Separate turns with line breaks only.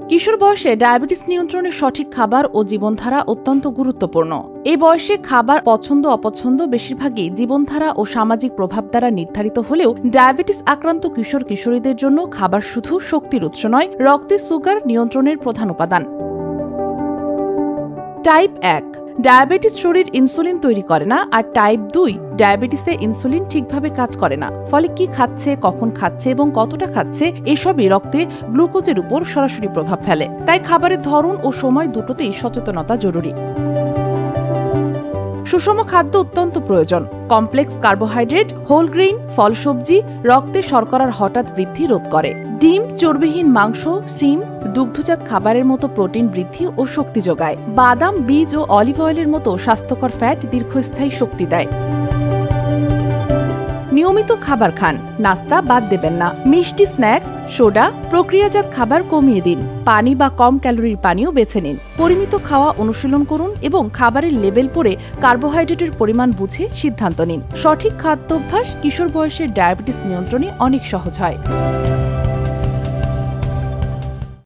কিশোর বয়সে ডায়াবেটিস নিয়ন্ত্রণে সঠিক খাবার ও জীবনধারা অত্যন্ত গুরুত্বপূর্ণ। এই বয়সে খাবার পছন্দ অপছন্দ বেশিরভাগই জীবনধারা ও সামাজিক প্রভাব দ্বারা নির্ধারিত হলেও ডায়াবেটিস আক্রান্ত কিশোর কিশোরীদের জন্য খাবার শুধু শক্তির উৎস নয়, রক্তে সুগার নিয়ন্ত্রণের প্রধান উপাদান। টাইপ 1 ডায়াবেটিস শরীর ইনসুলিন তৈরি করে না, আর টাইপ 2 ডায়াবেটিসে ইনসুলিন ঠিকভাবে কাজ করে না। ফলে কি খাচ্ছে, কখন খাচ্ছে এবং কতটা খাচ্ছে এসবই রক্তে গ্লুকোজের উপর সরাসরি প্রভাব ফেলে। তাই খাবারের ধরন ও সময় দুটোতেই সচেতনতা জরুরি। সুষম খাদ্য অত্যন্ত প্রয়োজন। কমপ্লেক্স কার্বোহাইড্রেট, হোল গ্রেইন, ফল সবজি রক্তে শর্করার হঠাৎ বৃদ্ধি রোধ করে। ডিম, চর্বিহীন মাংস, শিম, দুগ্ধজাত খাবারের মতো প্রোটিন বৃদ্ধি ও শক্তি যোগায়। বাদাম, বীজ ও অলিভ অয়েলের মতো স্বাস্থ্যকর ফ্যাট দীর্ঘস্থায়ী শক্তি দেয়। নিয়মিত খাবার খান, নাস্তা বাদ দেবেন না। মিষ্টি, স্ন্যাক্স, সোডা, প্রক্রিয়াজাত খাবার কমিয়ে দিন। পানি বা কম ক্যালোরির পানীয় বেছে নিন। পরিমিত খাওয়া অনুশীলন করুন এবং খাবারের লেবেল পড়ে কার্বোহাইড্রেটের পরিমাণ বুঝে সিদ্ধান্ত নিন। সঠিক খাদ্যাভ্যাস কিশোর বয়সে ডায়াবেটিস নিয়ন্ত্রণে অনেক সহজ হয়।